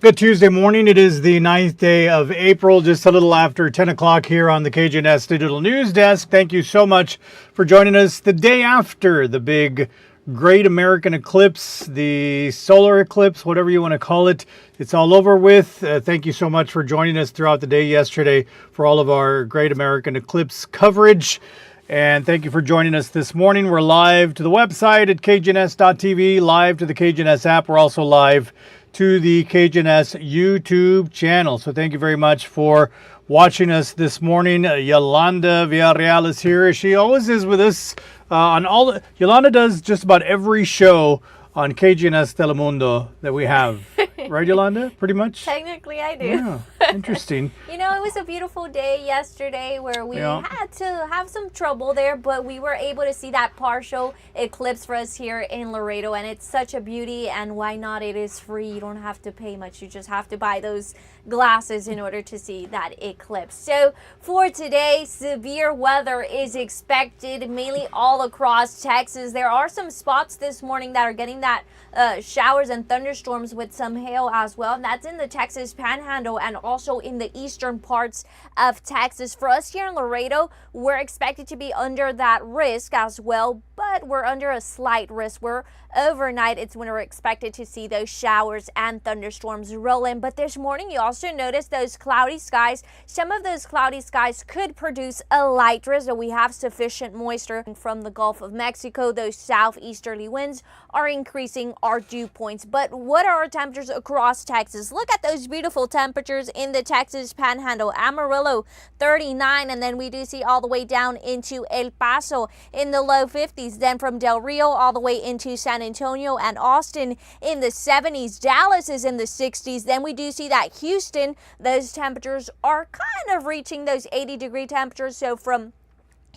Good Tuesday morning. It is the 9th day of April, just a little after 10 o'clock here on the KGNS Digital News Desk. Thank you so much for joining us the day after the big Great American Eclipse, the solar eclipse, whatever you want to call it. It's all over with. Thank you so much for joining us throughout the day yesterday for all of our Great American Eclipse coverage. And thank you for joining us this morning. We're live to the website at kgns.tv, live to the KGNS app. We're also live to the KGNS YouTube channel. So thank you very much for watching us this morning. Yolanda Villarreal is here. She always is with us on all. Yolanda does just about every show on KGNS Telemundo that we have. Right, Yolanda? Pretty much? Technically, I do. Yeah, interesting. You know, it was a beautiful day yesterday where we had to have some trouble there, but we were able to see that partial eclipse for us here in Laredo, and it's such a beauty, and why not? It is free. You don't have to pay much. You just have to buy those glasses in order to see that eclipse. So for today, severe weather is expected mainly all across Texas. There are some spots this morning that are getting that showers and thunderstorms with some hail as well. And that's in the Texas Panhandle and also in the eastern parts of Texas. For us here in Laredo, we're expected to be under that risk as well, but we're under a slight risk. We're overnight, it's when we're expected to see those showers and thunderstorms roll in. But this morning, you also notice those cloudy skies. Some of those cloudy skies could produce a light drizzle. We have sufficient moisture from the Gulf of Mexico. Those southeasterly winds are increasing our dew points. But what are our temperatures across Texas? Look at those beautiful temperatures in the Texas Panhandle. Amarillo, 39, and then we do see all the way down into El Paso in the low 50s. Then from Del Rio all the way into San Antonio and Austin in the 70s. Dallas is in the 60s. Then we do see that Houston, those temperatures are kind of reaching those 80-degree temperatures. So from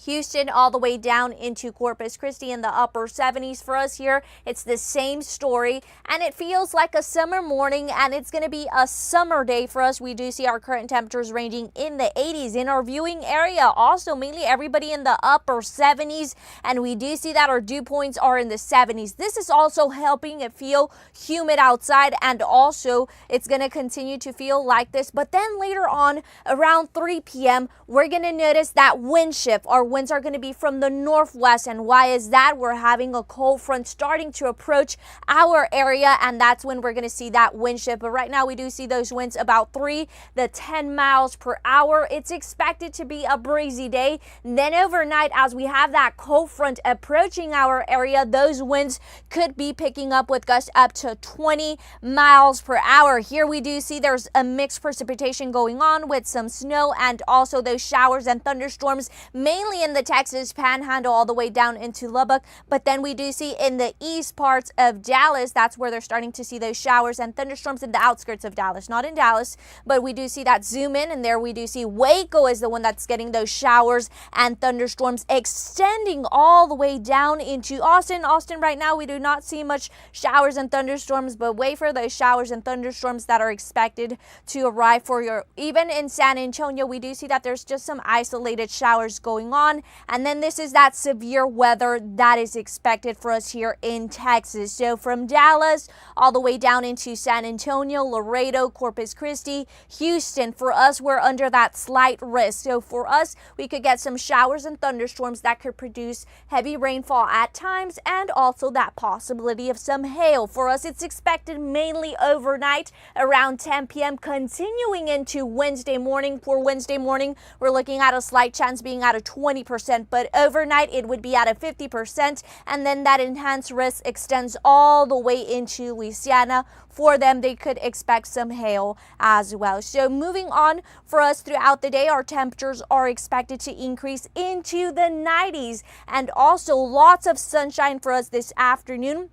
Houston all the way down into Corpus Christi in the upper 70s. For us here, it's the same story, and it feels like a summer morning, and it's going to be a summer day for us. We do see our current temperatures ranging in the 80s in our viewing area. Also, mainly everybody in the upper 70s, and we do see that our dew points are in the 70s. This is also helping it feel humid outside, and also it's going to continue to feel like this. But then later on, around 3 p.m., we're going to notice that wind shift. Our winds are going to be from the northwest, and why is that? We're having a cold front starting to approach our area, and that's when we're going to see that wind shift. But right now we do see those winds about 3 to 10 miles per hour. It's expected to be a breezy day. And then overnight, as we have that cold front approaching our area, those winds could be picking up with gusts up to 20 miles per hour. Here we do see there's a mixed precipitation going on with some snow and also those showers and thunderstorms, mainly in the Texas Panhandle all the way down into Lubbock. But then we do see in the east parts of Dallas, that's where they're starting to see those showers and thunderstorms in the outskirts of Dallas, not in Dallas, but we do see that zoom in, and there we do see Waco is the one that's getting those showers and thunderstorms extending all the way down into Austin. Austin right now we do not see much showers and thunderstorms, but wait for those showers and thunderstorms that are expected to arrive for your, even in San Antonio, we do see that there's just some isolated showers going on. And then this is that severe weather that is expected for us here in Texas. So from Dallas all the way down into San Antonio, Laredo, Corpus Christi, Houston, for us, we're under that slight risk. So for us, we could get some showers and thunderstorms that could produce heavy rainfall at times, and also that possibility of some hail. For us, it's expected mainly overnight around 10 p.m. continuing into Wednesday morning. For Wednesday morning, we're looking at a slight chance being at a 20%, but overnight it would be at a 50%, and then that enhanced risk extends all the way into Louisiana. For them, they could expect some hail as well. So moving on, for us throughout the day, our temperatures are expected to increase into the 90s, and also lots of sunshine for us this afternoon.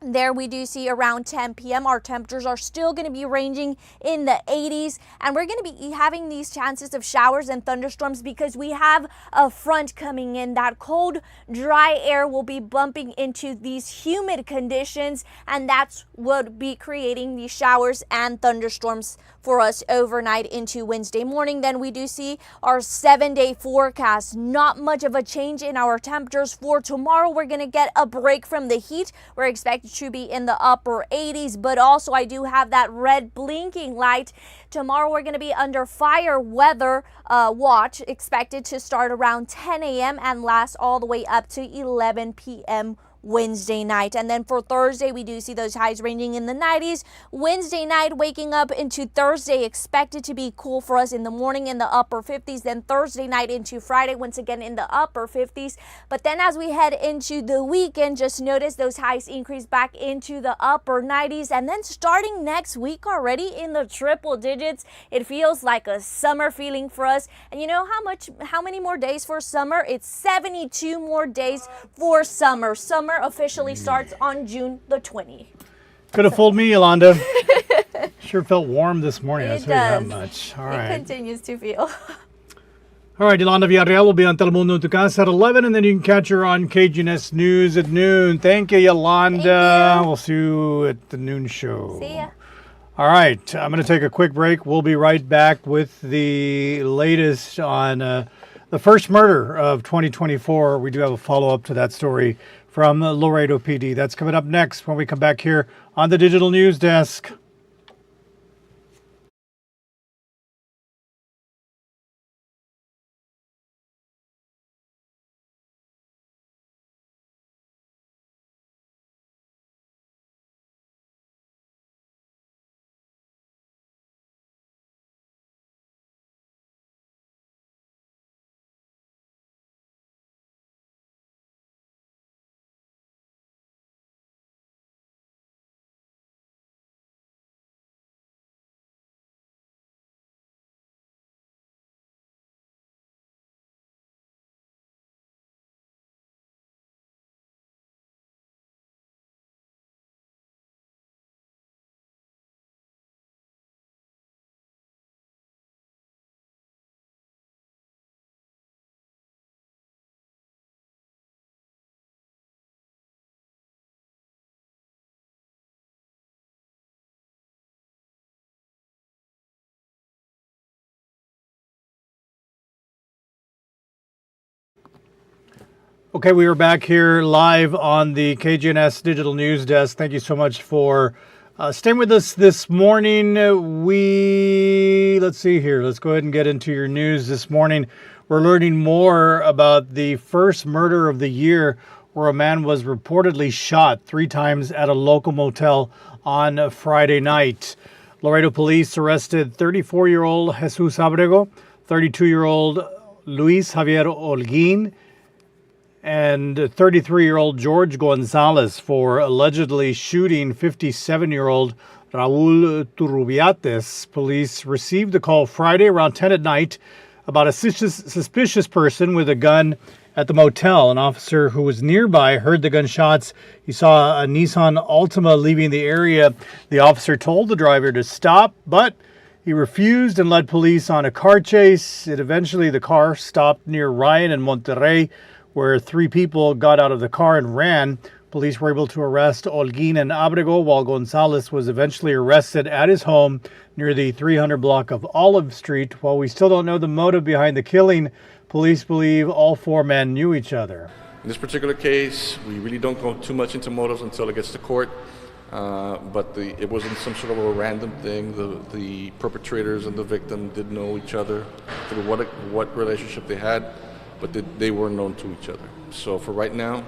There we do see around 10 p.m. our temperatures are still going to be ranging in the 80s, and we're going to be having these chances of showers and thunderstorms because we have a front coming in. That cold, dry air will be bumping into these humid conditions, and that's what would be creating these showers and thunderstorms for us overnight into Wednesday morning. Then we do see our 7-day forecast. Not much of a change in our temperatures for tomorrow. We're going to get a break from the heat. We're expected to be in the upper 80s, but also I do have that red blinking light. Tomorrow we're going to be under fire weather watch, expected to start around 10 a.m. and last all the way up to 11 p.m. Wednesday night. And then for Thursday, we do see those highs ranging in the 90s. Wednesday night, waking up into Thursday, expected to be cool for us in the morning in the upper 50s. Then Thursday night into Friday, once again in the upper 50s. But then as we head into the weekend, just notice those highs increase back into the upper 90s. And then starting next week already in the triple digits, it feels like a summer feeling for us. And you know how many more days for summer? It's 72 more days for summer. Summer officially starts on June the 20th. Could have fooled me, Yolanda. Sure felt warm this morning. It I'll tell you does. that much. All right. It continues to feel. All right, Yolanda Villarreal will be on Telemundo en tu casa at 11, and then you can catch her on KGNS News at noon. Thank you, Yolanda. Thank you. We'll see you at the noon show. See ya. All right, I'm going to take a quick break. We'll be right back with the latest on the first murder of 2024. We do have a follow-up to that story from Laredo PD. That's coming up next when we come back here on the Digital News Desk. Okay, we are back here live on the KGNS Digital News Desk. Thank you so much for staying with us this morning. Let's see here. Let's go ahead and get into your news this morning. We're learning more about the first murder of the year, where a man was reportedly shot 3 times at a local motel on Friday night. Laredo police arrested 34-year-old Jesus Abrego, 32-year-old Luis Javier Holguin, and 33-year-old George Gonzalez for allegedly shooting 57-year-old Raul Turrubiates. Police received a call Friday around 10 at night about a suspicious person with a gun at the motel. An officer who was nearby heard the gunshots. He saw a Nissan Altima leaving the area. The officer told the driver to stop, but he refused and led police on a car chase. The car stopped near Ryan and Monterrey, where 3 people got out of the car and ran. Police were able to arrest Holguin and Abrego, while Gonzalez was eventually arrested at his home near the 300 block of Olive Street. While we still don't know the motive behind the killing, police believe all 4 men knew each other. In this particular case, we really don't go too much into motives until it gets to court. But it wasn't some sort of a random thing. The perpetrators and the victim did know each other through what relationship they had, but they were known to each other. So for right now,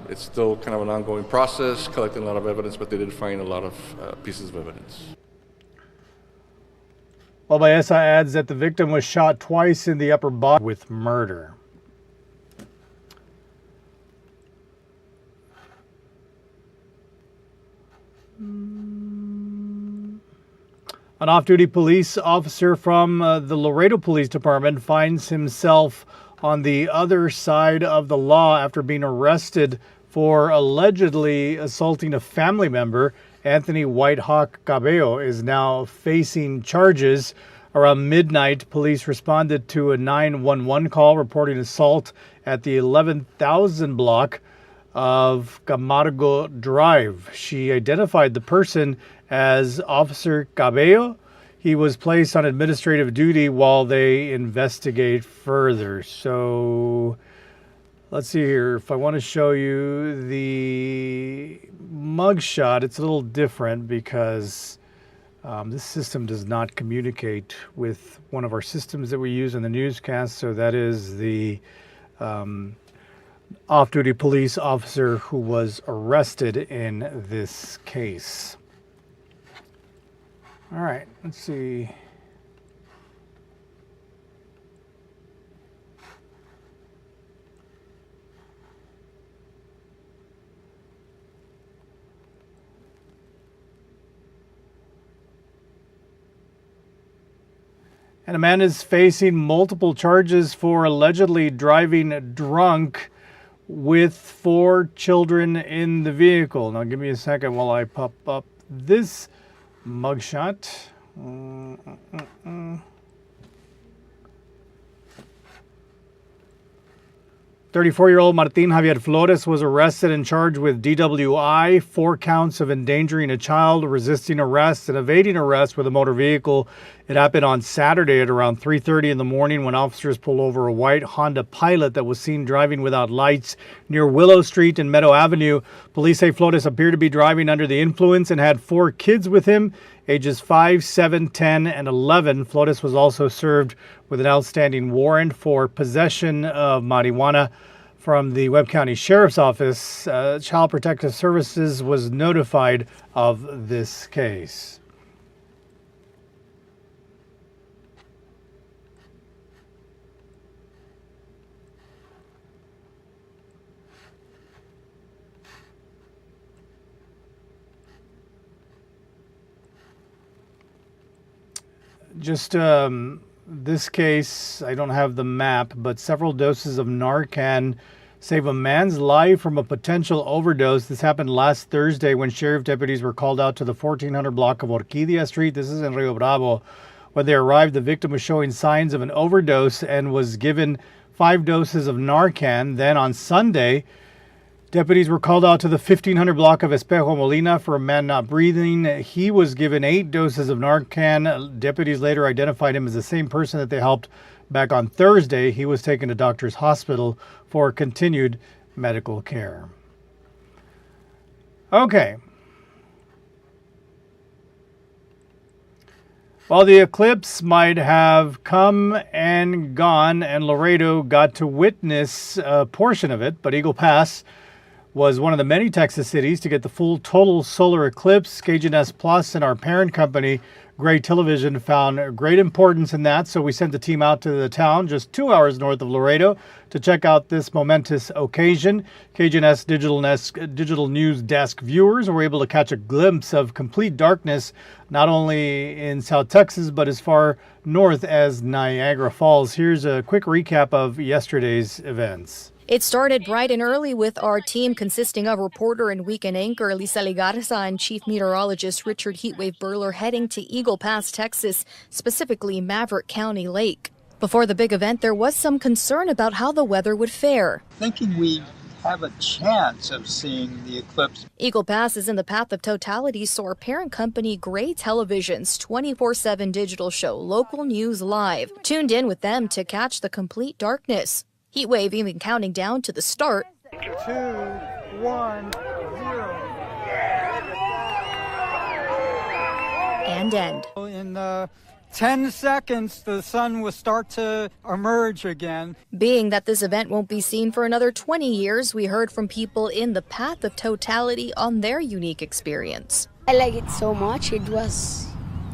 it's still kind of an ongoing process, collecting a lot of evidence, but they did find a lot of pieces of evidence. Well, Baeza adds that the victim was shot twice in the upper body with murder. An off-duty police officer from the Laredo Police Department finds himself on the other side of the law after being arrested for allegedly assaulting a family member. Anthony Whitehawk Cabello is now facing charges. Around midnight, police responded to a 911 call reporting assault at the 11,000 block of Camargo Drive. She identified the person as Officer Cabello. He was placed on administrative duty while they investigate further. So Let's see here. If I want to show you the mugshot, it's a little different because this system does not communicate with one of our systems that we use in the newscast. So that is the off-duty police officer who was arrested in this case. All right, let's see. And a man is facing multiple charges for allegedly driving drunk with 4 children in the vehicle. Now, give me a second while I pop up this mugshot. 34-year-old Martin Javier Flores was arrested and charged with DWI, 4 counts of endangering a child, resisting arrest, and evading arrest with a motor vehicle. It happened on Saturday at around 3:30 in the morning when officers pulled over a white Honda Pilot that was seen driving without lights near Willow Street and Meadow Avenue. Police say Flores appeared to be driving under the influence and had 4 kids with him, ages 5, 7, 10, and 11. Flores was also served with an outstanding warrant for possession of marijuana from the Webb County Sheriff's Office. Child Protective Services was notified of this case. Just this case, I don't have the map, but several doses of Narcan save a man's life from a potential overdose. This happened last Thursday when sheriff deputies were called out to the 1400 block of Orquídea Street. This is in Rio Bravo. When they arrived, the victim was showing signs of an overdose and was given 5 doses of Narcan. Then on Sunday, deputies were called out to the 1500 block of Espejo Molina for a man not breathing. He was given 8 doses of Narcan. Deputies later identified him as the same person that they helped back on Thursday. He was taken to Doctors Hospital for continued medical care. Okay. While the eclipse might have come and gone and Laredo got to witness a portion of it, but Eagle Pass was one of the many Texas cities to get the full total solar eclipse. KGNS Plus and our parent company, Gray Television, found great importance in that, so we sent the team out to the town just 2 hours north of Laredo to check out this momentous occasion. KGNS Digital News Desk viewers were able to catch a glimpse of complete darkness, not only in South Texas, but as far north as Niagara Falls. Here's a quick recap of yesterday's events. It started bright and early with our team consisting of reporter and weekend anchor Lisa Ligarza and chief meteorologist Richard Heatwave Burler heading to Eagle Pass, Texas, specifically Maverick County Lake. Before the big event, there was some concern about how the weather would fare. Thinking we have a chance of seeing the eclipse. Eagle Pass is in the path of totality, so our parent company Gray Television's 24/7 digital show, Local News Live, tuned in with them to catch the complete darkness. Heatwave even counting down to the start. 2, 1, 0. And end. In 10 seconds, the sun will start to emerge again. Being that this event won't be seen for another 20 years, we heard from people in the path of totality on their unique experience. I like it so much. It was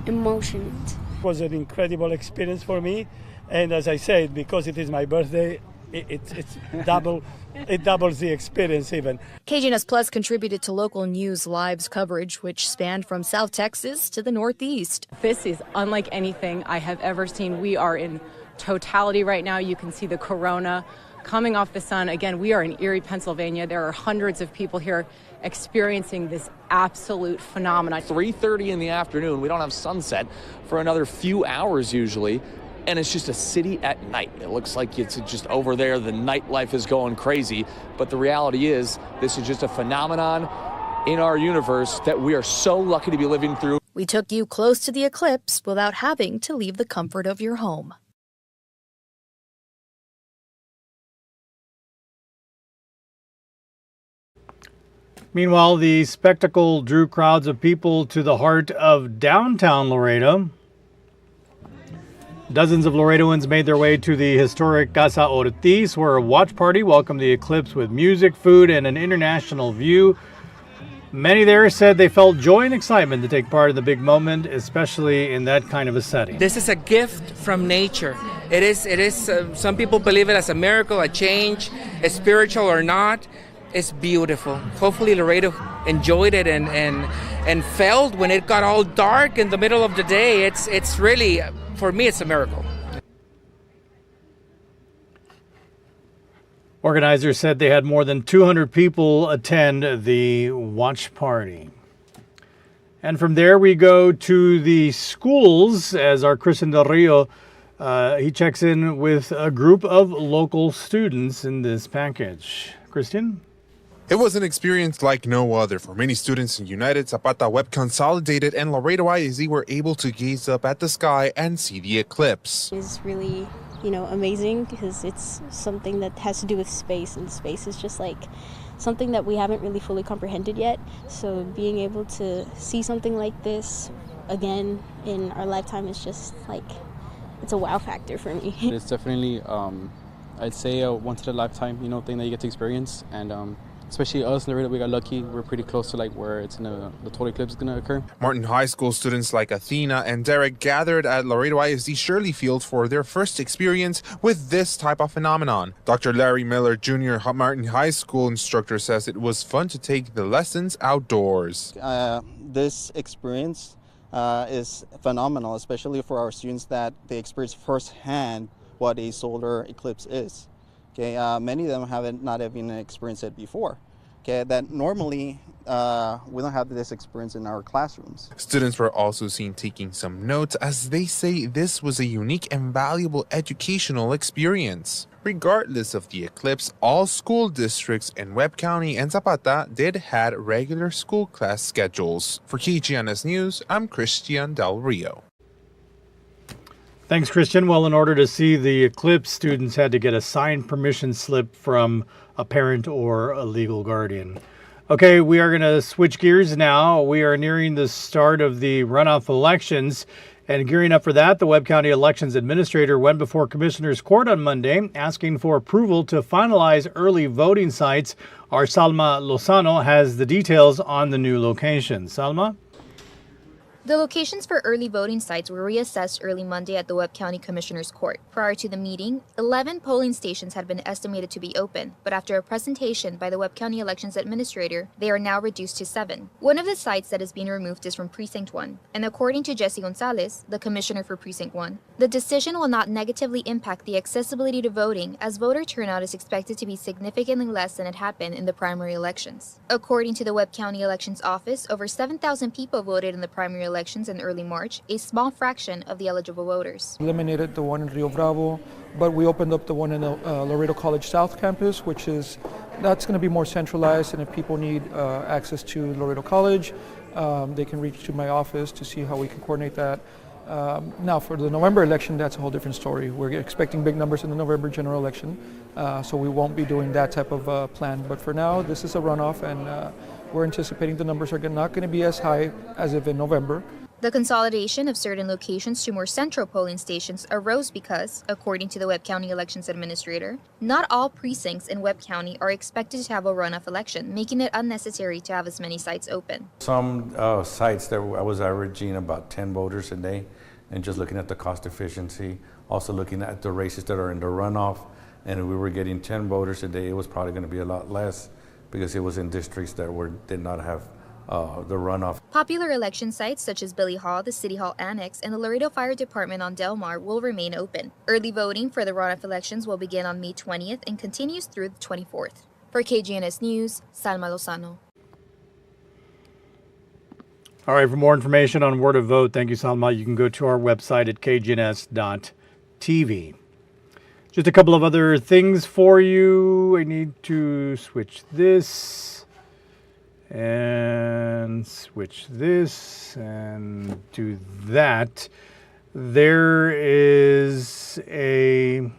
emotional. It was an incredible experience for me. And as I said, because it is my birthday, it's double. It doubles the experience even. KGNS Plus contributed to Local News Live's coverage, which spanned from South Texas to the Northeast. This is unlike anything I have ever seen. We are in totality right now. You can see the corona coming off the sun. Again, we are in Erie, Pennsylvania. There are hundreds of people here experiencing this absolute phenomenon. 3:30 in the afternoon. We don't have sunset for another few hours usually. And it's just a city at night. It looks like it's just over there. The nightlife is going crazy. But the reality is, this is just a phenomenon in our universe that we are so lucky to be living through. We took you close to the eclipse without having to leave the comfort of your home. Meanwhile, the spectacle drew crowds of people to the heart of downtown Laredo. Dozens of Laredoans made their way to the historic Casa Ortiz, where a watch party welcomed the eclipse with music, food, and an international view. Many there said they felt joy and excitement to take part in the big moment, especially in that kind of a setting. This is a gift from nature. It is. Some people believe it as a miracle, a change, it's spiritual or not. It's beautiful. Hopefully Laredo enjoyed it and felt when it got all dark in the middle of the day. It's really, for me, it's a miracle. Organizers said they had more than 200 people attend the watch party. And from there we go to the schools as our Christian Del Rio, he checks in with a group of local students in this package. Christian? It was an experience like no other for many students in United, Zapata, Webb Consolidated, and Laredo ISD were able to gaze up at the sky and see the eclipse. It's really, amazing because it's something that has to do with space, and space is just like something that we haven't really fully comprehended yet. So being able to see something like this again in our lifetime is just like, it's a wow factor for me. It's definitely, I'd say a once in a lifetime, thing that you get to experience, and especially us in Laredo, we got lucky. We're pretty close to where the total eclipse is gonna occur. Martin High School students like Athena and Derek gathered at Laredo ISD Shirley Field for their first experience with this type of phenomenon. Dr. Larry Miller Jr., Martin High School instructor, says it was fun to take the lessons outdoors. This experience is phenomenal, especially for our students that they experience firsthand what a solar eclipse is. Okay, many of them haven't not even experienced it before. Okay, that normally we don't have this experience in our classrooms. Students were also seen taking some notes as they say this was a unique and valuable educational experience. Regardless of the eclipse, all school districts in Webb County and Zapata did had regular school class schedules. For KGNS News, I'm Christian Del Rio. Thanks, Christian. Well, in order to see the eclipse, students had to get a signed permission slip from a parent or a legal guardian. Okay, we are going to switch gears now. We are nearing the start of the runoff elections. And gearing up for that, the Webb County Elections Administrator went before Commissioner's Court on Monday, asking for approval to finalize early voting sites. Our Salma Lozano has the details on the new locations. Salma? The locations for early voting sites were reassessed early Monday at the Webb County Commissioner's Court. Prior to the meeting, 11 polling stations had been estimated to be open, but after a presentation by the Webb County Elections Administrator, they are now reduced to 7. One of the sites that is being removed is from Precinct 1, and according to Jesse Gonzalez, the Commissioner for Precinct 1, the decision will not negatively impact the accessibility to voting as voter turnout is expected to be significantly less than it had been in the primary elections. According to the Webb County Elections Office, over 7,000 people voted in the primary elections in early March, a small fraction of the eligible voters. Eliminated the one in Rio Bravo, but we opened up the one in the Laredo College South campus, that's going to be more centralized, and if people need access to Laredo College, they can reach to my office to see how we can coordinate that. Now for the November election, that's a whole different story. We're expecting big numbers in the November general election, so we won't be doing that type of plan. But for now, this is a runoff, and we're anticipating the numbers are not going to be as high as if in November. The consolidation of certain locations to more central polling stations arose because, according to the Webb County Elections Administrator, not all precincts in Webb County are expected to have a runoff election, making it unnecessary to have as many sites open. Some sites that I was averaging about 10 voters a day, and just looking at the cost efficiency, also looking at the races that are in the runoff, and if we were getting 10 voters a day, it was probably going to be a lot less because it was in districts that did not have the runoff. Popular election sites such as Billy Hall, the City Hall Annex, and the Laredo Fire Department on Del Mar will remain open. Early voting for the runoff elections will begin on May 20th and continues through the 24th. For KGNS News, Salma Lozano. All right, for more information on where to vote, thank you, Salma, you can go to our website at kgns.tv. Just a couple of other things for you. I need to switch this. And switch this and do that. There is a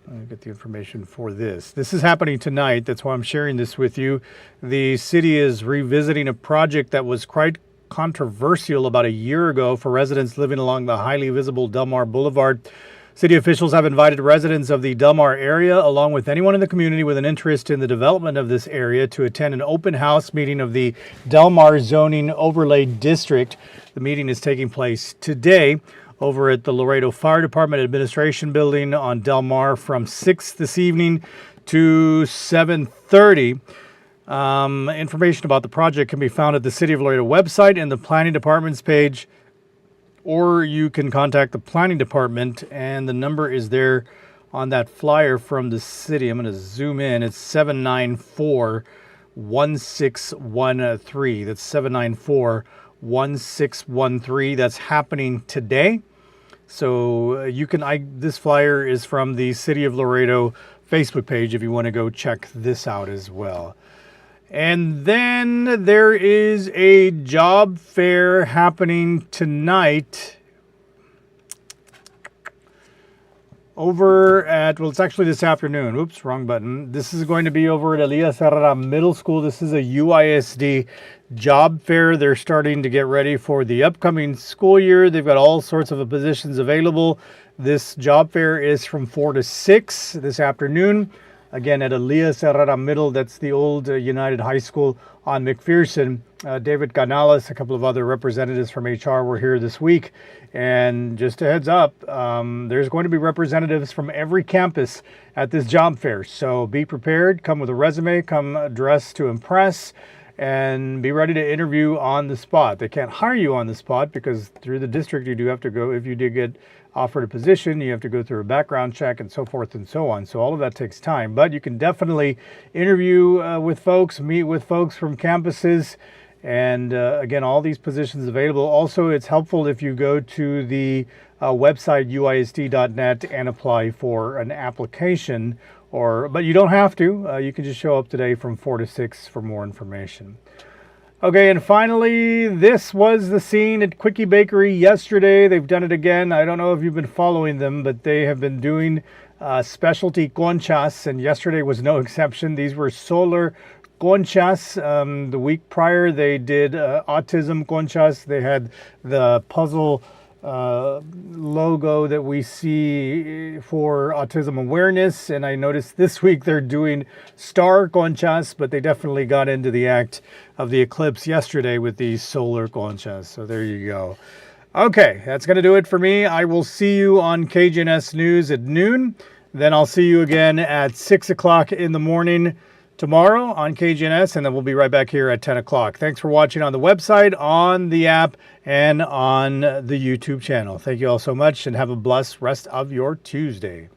I'll get the information for this. This is happening tonight. That's why I'm sharing this with you. The city is revisiting a project that was quite controversial about a year ago for residents living along the highly visible Del Mar Boulevard. City officials have invited residents of the Del Mar area, along with anyone in the community with an interest in the development of this area, to attend an open house meeting of the Del Mar Zoning Overlay District. The meeting is taking place today over at the Laredo Fire Department Administration Building on Del Mar from 6 this evening to 7:30. Information about the project can be found at the City of Laredo website and the Planning Department's page, or you can contact the Planning Department, and the number is there on that flyer from the city. I'm going to zoom in. It's 794-1613. That's 794-1613. That's happening today. So you can, this flyer is from the City of Laredo Facebook page if you want to go check this out as well. And then there is a job fair happening tonight over at, well, it's actually this afternoon. Oops, wrong button. This is going to be over at Elias Herrera Middle School. This is a UISD job fair. They're starting to get ready for the upcoming school year. They've got all sorts of positions available. This job fair is from 4 to 6 this afternoon. Again, at Elias Herrera Middle, that's the old United High School on McPherson. David Canales, a couple of other representatives from HR were here this week. And just a heads up, there's going to be representatives from every campus at this job fair. So be prepared, come with a resume, come dressed to impress, and be ready to interview on the spot. They can't hire you on the spot because through the district you do have to go, if you did get offered a position, you have to go through a background check and so forth and so on. So all of that takes time, but you can definitely interview with folks, meet with folks from campuses, and again, all these positions available. Also, it's helpful if you go to the website uisd.net and apply for an application, but you don't have to. You can just show up today from 4 to 6 for more information. Okay, and finally, this was the scene at Quickie Bakery yesterday. They've done it again. I don't know if you've been following them, but they have been doing specialty conchas, and yesterday was no exception. These were solar conchas. The week prior, they did autism conchas. They had the puzzle logo that we see for autism awareness, and I noticed this week they're doing star conchas, but they definitely got into the act of the eclipse yesterday with these solar conchas. So there you go. Okay, that's going to do it for me. I will see you on KGNS News at noon. Then I'll see you again at 6 o'clock in the morning tomorrow on KGNS, and then we'll be right back here at 10 o'clock. Thanks for watching on the website, on the app, and on the YouTube channel. Thank you all so much, and have a blessed rest of your Tuesday.